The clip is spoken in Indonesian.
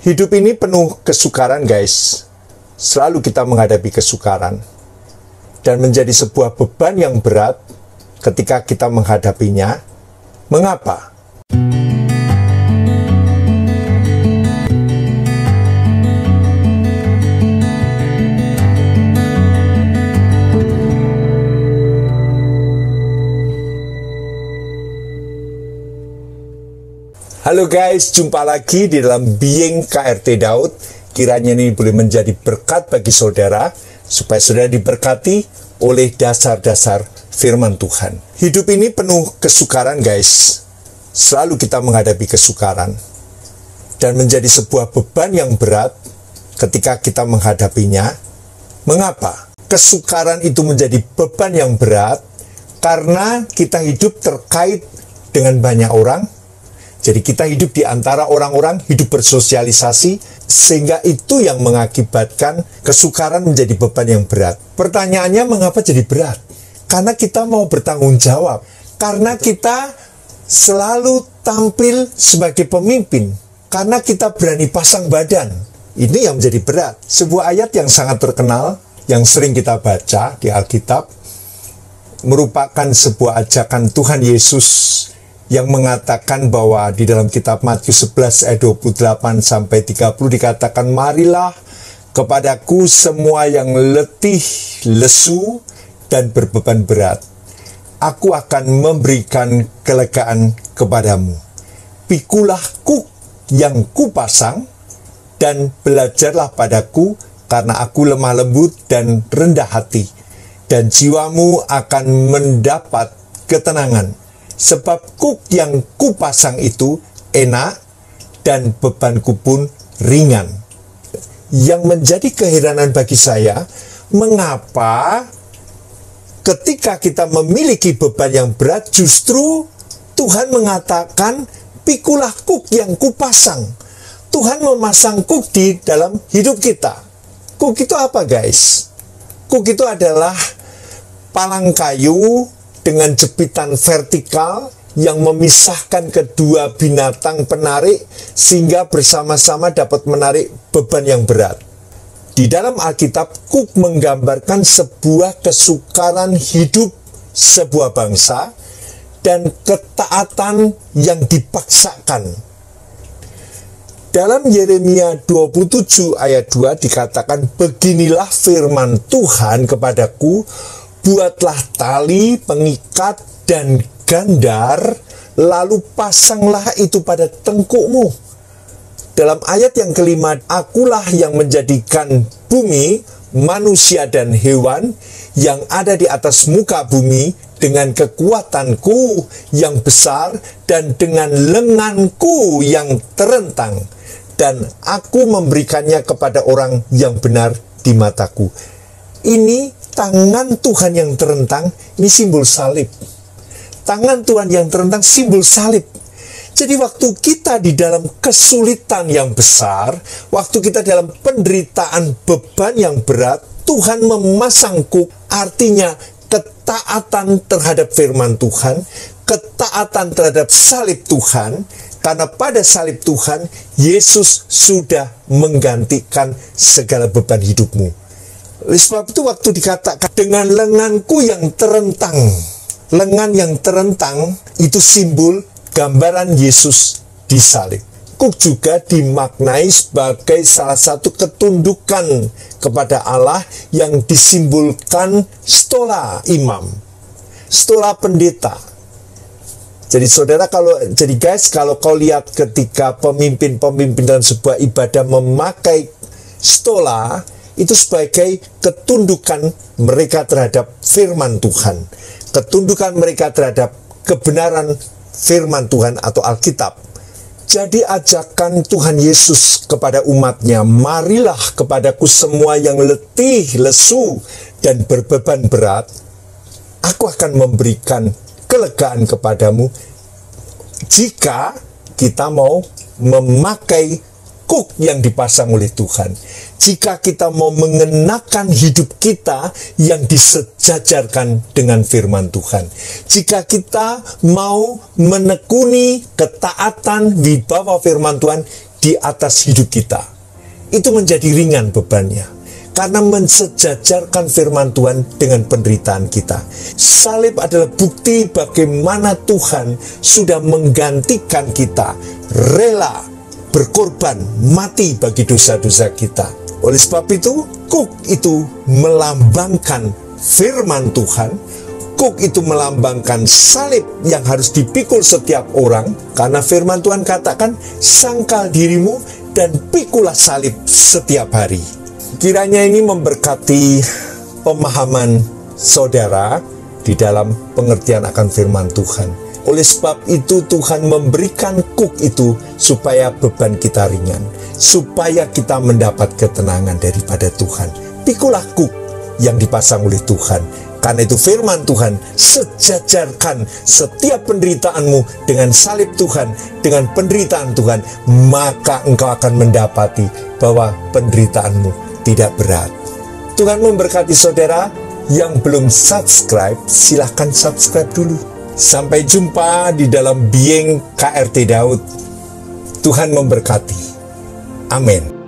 Hidup ini penuh kesukaran, guys. Selalu kita menghadapi kesukaran. Dan menjadi sebuah beban yang berat ketika kita menghadapinya. Mengapa? Halo guys, jumpa lagi di dalam Being KRT Daud. Kiranya ini boleh menjadi berkat bagi saudara, supaya saudara diberkati oleh dasar-dasar firman Tuhan. Hidup ini penuh kesukaran, guys. Selalu kita menghadapi kesukaran. Dan menjadi sebuah beban yang berat ketika kita menghadapinya. Mengapa? Kesukaran itu menjadi beban yang berat karena kita hidup terkait dengan banyak orang. Jadi kita hidup di antara orang-orang, hidup bersosialisasi, sehingga itu yang mengakibatkan kesukaran menjadi beban yang berat. Pertanyaannya, mengapa jadi berat? Karena kita mau bertanggung jawab. Karena kita selalu tampil sebagai pemimpin. Karena kita berani pasang badan. Ini yang menjadi berat. Sebuah ayat yang sangat terkenal, yang sering kita baca di Alkitab, merupakan sebuah ajakan Tuhan Yesus yang mengatakan bahwa di dalam kitab Matius 11 ayat 28 sampai 30 dikatakan, marilah kepadaku semua yang letih, lesu, dan berbeban berat. Aku akan memberikan kelegaan kepadamu. Pikulah kuk yang kupasang dan belajarlah padaku, karena aku lemah lembut dan rendah hati, dan jiwamu akan mendapat ketenangan. Sebab kuk yang kupasang itu enak dan bebanku pun ringan. Yang menjadi keheranan bagi saya, mengapa ketika kita memiliki beban yang berat, justru Tuhan mengatakan, pikulah kuk yang kupasang. Tuhan memasang kuk di dalam hidup kita. Kuk itu apa, guys? Kuk itu adalah palang kayu dengan jepitan vertikal yang memisahkan kedua binatang penarik sehingga bersama-sama dapat menarik beban yang berat. Di dalam Alkitab, kuk menggambarkan sebuah kesukaran hidup sebuah bangsa dan ketaatan yang dipaksakan. Dalam Yeremia 27 ayat 2 dikatakan, beginilah firman Tuhan kepadaku, buatlah tali, pengikat, dan gandar, lalu pasanglah itu pada tengkukmu. Dalam ayat yang kelima, akulah yang menjadikan bumi, manusia, dan hewan yang ada di atas muka bumi dengan kekuatanku yang besar dan dengan lenganku yang terentang. Dan aku memberikannya kepada orang yang benar di mataku. Ini tangan Tuhan yang terentang, ini simbol salib. Tangan Tuhan yang terentang, simbol salib. Jadi waktu kita di dalam kesulitan yang besar, waktu kita dalam penderitaan beban yang berat, Tuhan memasang kuk, artinya ketaatan terhadap firman Tuhan, ketaatan terhadap salib Tuhan, karena pada salib Tuhan, Yesus sudah menggantikan segala beban hidupmu. Oleh sebab itu waktu dikatakan dengan lenganku yang terentang, lengan yang terentang itu simbol gambaran Yesus disalib. Kuk juga dimaknai sebagai salah satu ketundukan kepada Allah yang disimbolkan stola imam, stola pendeta. Jadi saudara, kalau kau lihat ketika pemimpin-pemimpin dalam sebuah ibadah memakai stola, itu sebagai ketundukan mereka terhadap firman Tuhan. Ketundukan mereka terhadap kebenaran firman Tuhan atau Alkitab. Jadi ajakan Tuhan Yesus kepada umatnya, marilah kepadaku semua yang letih, lesu, dan berbeban berat. Aku akan memberikan kelegaan kepadamu. Jika kita mau memakai kuk yang dipasang oleh Tuhan. Jika kita mau mengenakan hidup kita yang disejajarkan dengan firman Tuhan. Jika kita mau menekuni ketaatan di bawah firman Tuhan, di atas hidup kita. Itu menjadi ringan bebannya, karena mensejajarkan firman Tuhan dengan penderitaan kita. Salib adalah bukti bagaimana Tuhan sudah menggantikan kita, rela berkorban, mati bagi dosa-dosa kita. Oleh sebab itu, kuk itu melambangkan firman Tuhan. Kuk itu melambangkan salib yang harus dipikul setiap orang, karena firman Tuhan katakan, sangkal dirimu dan pikulah salib setiap hari. Kiranya ini memberkati pemahaman saudara di dalam pengertian akan firman Tuhan. Oleh sebab itu Tuhan memberikan kuk itu supaya beban kita ringan, supaya kita mendapat ketenangan daripada Tuhan. Pikulah kuk yang dipasang oleh Tuhan. Karena itu firman Tuhan, sejajarkan setiap penderitaanmu dengan salib Tuhan, dengan penderitaan Tuhan, maka engkau akan mendapati bahwa penderitaanmu tidak berat. Tuhan memberkati saudara. Yang belum subscribe, silahkan subscribe dulu. Sampai jumpa di dalam Bieng KRT Daud. Tuhan memberkati. Amin.